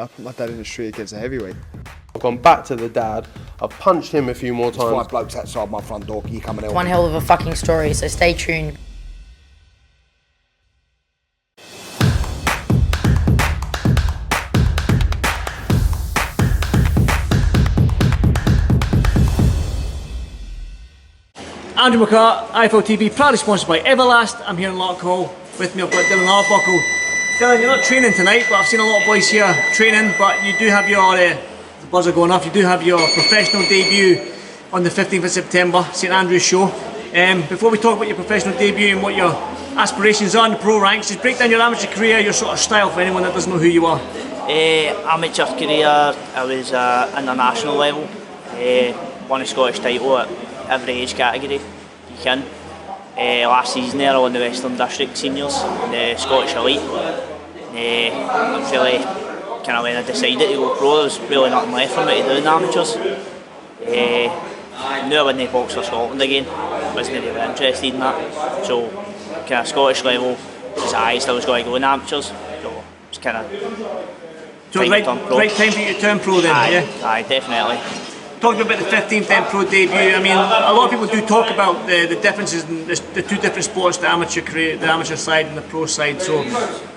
I put my dad in the street against a heavyweight. I've gone back to the dad, I've punched him a few more times. 5 blokes outside my front door, can you come and help One me? hell of a fucking story, so stay tuned. Andrew McCART, IFL TV, proudly sponsored by Everlast. I'm here in Arbuckle. With me I've got Dylan Arbuckle. Dylan, you're not training tonight, but I've seen a lot of boys here training, but you do have your, the buzzer going off, you do have your professional debut on the 15th of September, St Andrew's show. Before we talk about your professional debut and what your aspirations are in the pro ranks, just break down your amateur career, your sort of style for anyone that doesn't know who you are. Amateur career, I was international level, won a Scottish title at every age category you can. Last season there I won the Western District Seniors, the Scottish Elite. I'm really kind of when I decided to go pro, there was really nothing left for me to do in amateurs. Knew I wouldn't box for Scotland again, wasn't really interested in that. So kind of Scottish level was the highest I was going to go in amateurs. So it's kind of right time for you to turn pro then, yeah? Aye, definitely. Talking about the 15th then pro debut, I mean, a lot of people do talk about the differences in the two different sports, the amateur career, the amateur side and the pro side. So,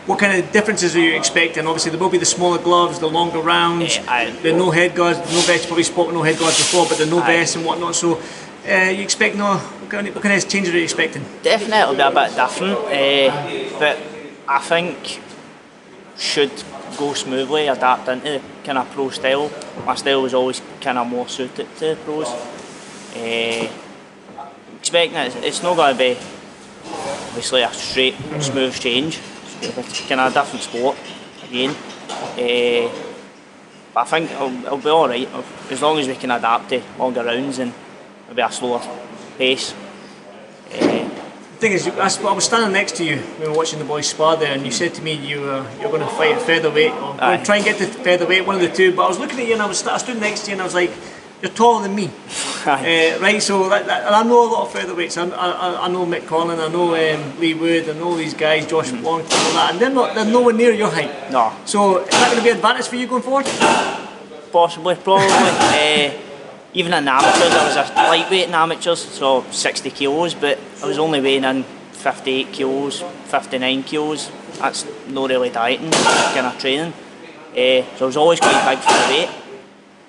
what kind of differences are you expecting? Obviously, there will be the smaller gloves, the longer rounds, the no head guards. No vest, you probably spoke with no head guards before, but the no vests and whatnot. So, you expect what kind of changes are you expecting? Definitely be a bit different, but I think should go smoothly, adapt into the kind of pro style. My style was always kind of more suited to the pros. Expecting it's not going to be obviously a straight, smooth change. It's kind of a different sport again. But I think it'll be alright as long as we can adapt to longer rounds and maybe a slower pace. The thing is, I was standing next to you when we were watching the boys spar there, and you said to me you're going to fight at featherweight or going to try and get to featherweight, one of the two. But I was looking at you and I stood next to you and I was like, you're taller than me, right? So and I know a lot of featherweights. I know McCART, I know Lee Wood, I know these guys, Josh Wong, and all that, and they're nowhere near your height. No. So is that going to be an advantage for you going forward? Possibly, probably. Even in amateurs, I was a lightweight in amateurs, so 60 kilos, but I was only weighing in 58 kilos, 59 kilos. That's not really dieting, kind of training. So I was always quite big for the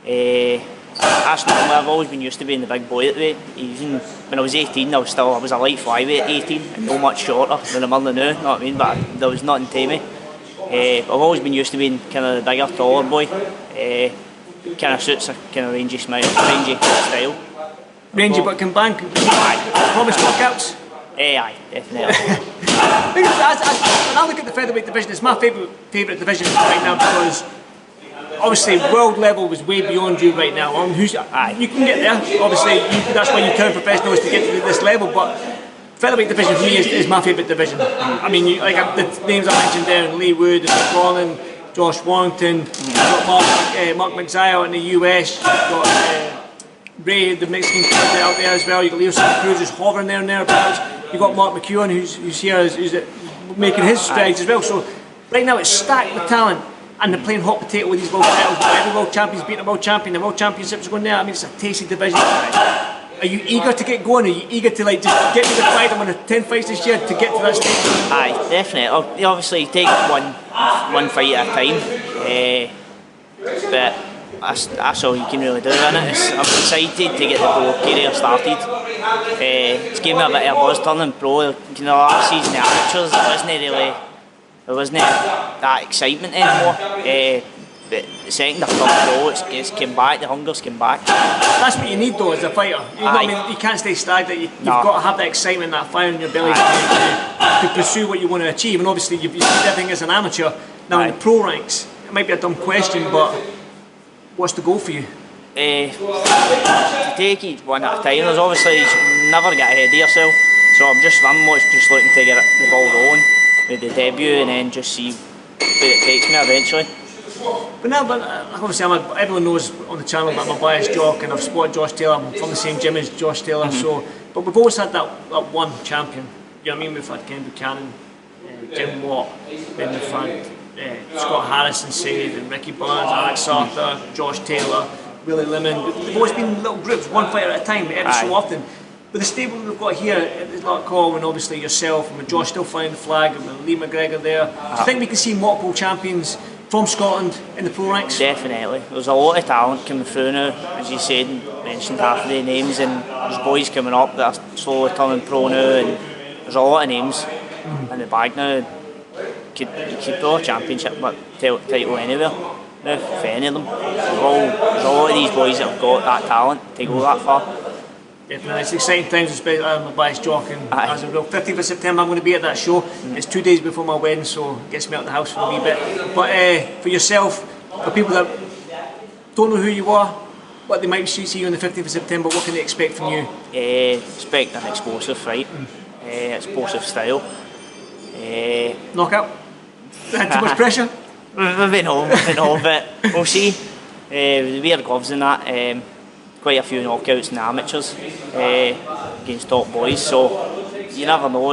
weight. That's normally, I've always been used to being the big boy at the weight. Even when I was 18, I was a light flyweight at 18, and no much shorter than I'm under now, know what I mean? But there was nothing to me. I've always been used to being kind of the bigger, taller boy. Kind of suits a kind of rangy style. Rangy but can bang. Promise knockouts? Aye, definitely. When I look at the featherweight division, it's my favourite division right now because obviously world level was way beyond you right now. You can get there. Obviously, that's why you turn professional is to get to this level. But featherweight division for me is my favourite division. I mean, the names I mentioned there, Lee Wood, and McCART, Josh Warrington, you've got Mark McZile in the US, you've got Ray, the Mexican kid out there as well, you've got Leo Santa Cruz who's hovering there and thereabouts, you've got Mark McEwen who's here, who's making his strides as well. So right now it's stacked with talent and they're playing hot potato with these world titles. Every world champion's beating a world champion, the world championships are going there. I mean, it's a tasty division. Are you eager to get going? Are you eager to just get to the fight and win 10 fights this year to get to that stage? Aye, definitely. Obviously take one fight at a time, but that's all you can really do in it. I'm excited to get the pro career started. It's given me a bit of a buzz turning pro. Last season the amateurs there wasn't that excitement anymore. But the second or third pro, it's came back, the hunger's came back. That's what you need though as a fighter. You know what I mean? You can't stay stagnant. You've got to have that excitement, that fire in your belly to pursue what you want to achieve. And obviously you've seen everything as an amateur. Now in the pro ranks, it might be a dumb question, but what's the goal for you? To take each one at a time. There's obviously never get ahead of yourself. So I'm just looking to get the ball rolling with the debut and then just see where it takes me eventually. But obviously everyone knows on the channel that I'm a biased jock and I've spotted Josh Taylor, I'm from the same gym as Josh Taylor, but we've always had that one champion. You know what I mean? We've had Ken Buchanan, Jim Watt, then we've had Scott Harrison said, and Ricky Burns, Alex Arthur, Josh Taylor, Willie Lemon. They've always been little groups, one fighter at a time, every so often. But the stable we've got here is like Colin, and obviously yourself, and with Josh still flying the flag, and with Lee McGregor there. Do you think we can see multiple champions from Scotland in the pro ranks? Definitely. There's a lot of talent coming through now, as you said, mentioned half of the names, and there's boys coming up that are slowly turning pro now, and there's a lot of names in the bag now. You could do a championship title anywhere now, for any of them. There's a lot of these boys that have got that talent to go that far. Definitely, it's exciting times, especially my bias jock, and as a real 15th of September I'm going to be at that show. It's 2 days before my wedding, so it gets me out of the house for a wee bit. But for yourself, for people that don't know who you are, what they might see you on the 15th of September, what can they expect from you? Expect an explosive fight, explosive style. Knockout? Had too much pressure? We've been home, but we'll see. We wear gloves and that. Quite a few knockouts in the amateurs against top boys, so you never know.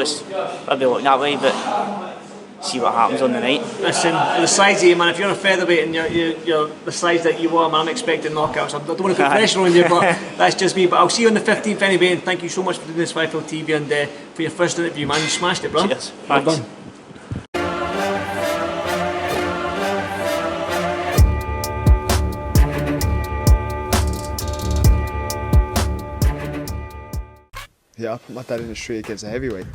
I'll be looking that way, but see what happens on the night. Listen, the size of you, man, if you're a featherweight and you're the size that you are, man, I'm expecting knockouts. I don't want to put pressure on you, but that's just me. But I'll see you on the 15th anyway, and thank you so much for doing this for Fifield TV and for your first interview, man. You smashed it, bro. Cheers. Well Thanks. done. Yeah, I put my dad in the street against a heavyweight.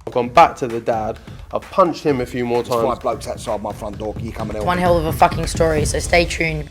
I've gone back to the dad. I've punched him a few more There's times. 5 blokes outside my front door. You coming out? One hell of a fucking story, so stay tuned.